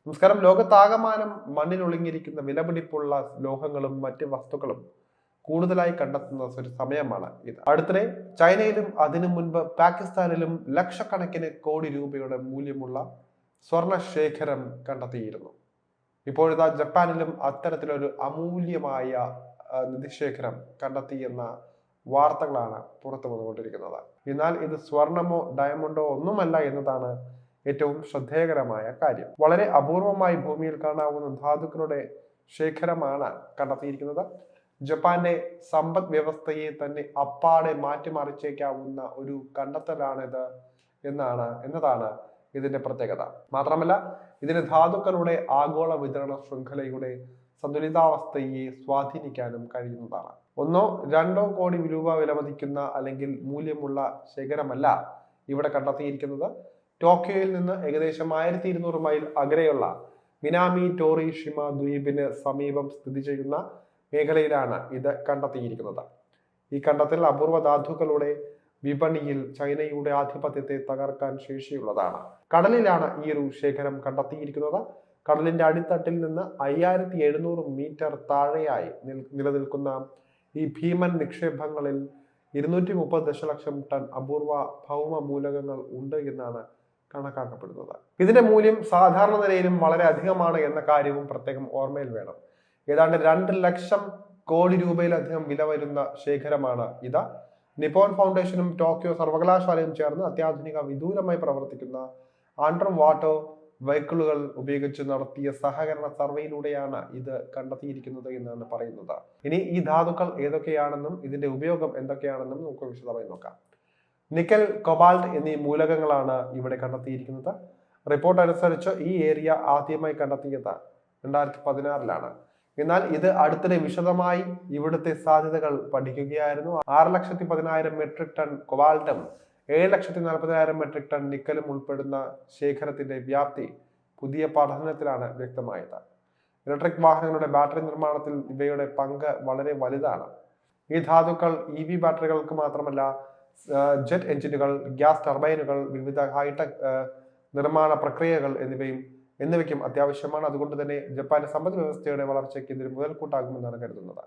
നമസ്കാരം. ലോകത്താകമാനം മണ്ണിലൊളിഞ്ഞിരിക്കുന്ന വിലപിടിപ്പുള്ള ലോഹങ്ങളും മറ്റ് വസ്തുക്കളും കൂടുതലായി കണ്ടെത്തുന്ന ഒരു സമയമാണ് ഇത്. അടുത്തിടെ ചൈനയിലും അതിനു മുൻപ് പാകിസ്ഥാനിലും ലക്ഷക്കണക്കിന് കോടി രൂപയുടെ മൂല്യമുള്ള സ്വർണ ശേഖരം കണ്ടെത്തിയിരുന്നു. ഇപ്പോഴിതാ ജപ്പാനിലും അത്തരത്തിലൊരു അമൂല്യമായ നിധിശേഖരം കണ്ടെത്തിയെന്ന വാർത്തകളാണ് പുറത്തു വന്നുകൊണ്ടിരിക്കുന്നത്. എന്നാൽ ഇത് സ്വർണമോ ഡയമണ്ടോ ഒന്നുമല്ല എന്നതാണ് ഏറ്റവും ശ്രദ്ധേയകരമായ കാര്യം. വളരെ അപൂർവമായി ഭൂമിയിൽ കാണാവുന്ന ധാതുക്കളുടെ ശേഖരമാണ് കണ്ടെത്തിയിരിക്കുന്നത്. ജപ്പാന്റെ സമ്പദ് വ്യവസ്ഥയെ തന്നെ അപ്പാടെ മാറ്റിമറിച്ചേക്കാവുന്ന ഒരു കണ്ടെത്തലാണിത് എന്നതാണ് ഇതിന്റെ പ്രത്യേകത. മാത്രമല്ല, ഇതിന് ധാതുക്കളുടെ ആഗോള വിതരണ ശൃംഖലയുടെ സന്തുലിതാവസ്ഥയെ സ്വാധീനിക്കാനും കഴിയുന്നതാണ്. 1-2 കോടി രൂപ വിലമതിക്കുന്ന അല്ലെങ്കിൽ മൂല്യമുള്ള ശേഖരമല്ല ഇവിടെ കണ്ടെത്തിയിരിക്കുന്നത്. ടോക്കിയോയിൽ നിന്ന് ഏകദേശം 1200 മൈൽ അകലെയുള്ള മിനാമി ടോറിഷിമ ദ്വീപിന് സമീപം സ്ഥിതി ചെയ്യുന്ന മേഖലയിലാണ് ഇത് കണ്ടെത്തിയിരിക്കുന്നത്. ഈ കണ്ടെത്തൽ അപൂർവ ധാതുക്കളുടെ വിപണിയിൽ ചൈനയുടെ ആധിപത്യത്തെ തകർക്കാൻ ശേഷിയുള്ളതാണ്. കടലിലാണ് ഈ ഒരു ശേഖരം കണ്ടെത്തിയിരിക്കുന്നത്. കടലിന്റെ അടിത്തട്ടിൽ നിന്ന് 5700 മീറ്റർ താഴെയായി നിലനിൽക്കുന്ന ഈ ഭീമൻ നിക്ഷേപങ്ങളിൽ 230 ദശലക്ഷം ടൺ അപൂർവ ഭൗമ മൂലകങ്ങൾ ഉണ്ട് എന്നാണ് കണക്കാക്കപ്പെടുന്നത്. ഇതിന്റെ മൂല്യം സാധാരണ നിലയിലും വളരെ അധികമാണ് എന്ന കാര്യവും പ്രത്യേകം ഓർമ്മയിൽ വേണം. ഏതാണ്ട് 2 ലക്ഷം കോടി രൂപയിലധികം വില വരുന്ന ശേഖരമാണ് ഇത്. നിപ്പോൺ ഫൗണ്ടേഷനും ടോക്കിയോ സർവകലാശാലയും ചേർന്ന് അത്യാധുനിക വിദൂരമായി പ്രവർത്തിക്കുന്ന അണ്ടർ വാട്ടർ വെഹിക്കിളുകൾ ഉപയോഗിച്ച് നടത്തിയ സഹകരണ സർവേയിലൂടെയാണ് ഇത് കണ്ടെത്തിയിരിക്കുന്നത് എന്നാണ് പറയുന്നത്. ഇനി ഈ ധാതുക്കൾ ഏതൊക്കെയാണെന്നും ഇതിന്റെ ഉപയോഗം എന്തൊക്കെയാണെന്നും നമുക്ക് വിശദമായി നോക്കാം. നിക്കൽ, കൊബാൾട്ട് എന്നീ മൂലകങ്ങളാണ് ഇവിടെ കണ്ടെത്തിയിരിക്കുന്നത്. റിപ്പോർട്ട് അനുസരിച്ച് ഈ ഏരിയ ആദ്യമായി കണ്ടെത്തിയത് 2016-ലാണ്. എന്നാൽ ഇത് അടുത്തിടെ വിശദമായി ഇവിടുത്തെ സാധ്യതകൾ പഠിക്കുകയായിരുന്നു. 6,10,000 മെട്രിക് ടൺ കൊബാൾട്ടും 7,40,000 മെട്രിക് ടൺ നിക്കലും ഉൾപ്പെടുന്ന ശേഖരത്തിന്റെ വ്യാപ്തി പുതിയ പഠനത്തിലാണ് വ്യക്തമായത്. ഇലക്ട്രിക് വാഹനങ്ങളുടെ ബാറ്ററി നിർമ്മാണത്തിൽ ഇവയുടെ പങ്ക് വളരെ വലുതാണ്. ഈ ധാതുക്കൾ EV ബാറ്ററികൾക്ക് മാത്രമല്ല, ജെറ്റ് എഞ്ചിനുകൾ, ഗ്യാസ് ടർബൈനുകൾ, വിവിധ ഹൈടെക് നിർമ്മാണ പ്രക്രിയകൾ എന്നിവയ്ക്കും അത്യാവശ്യമാണ്. അതുകൊണ്ട് തന്നെ ജപ്പാന്റെ സമ്പദ് വ്യവസ്ഥയുടെ വളർച്ചയ്ക്ക് ഇതിന് മുതൽക്കൂട്ടാകുമെന്നാണ് കരുതുന്നത്.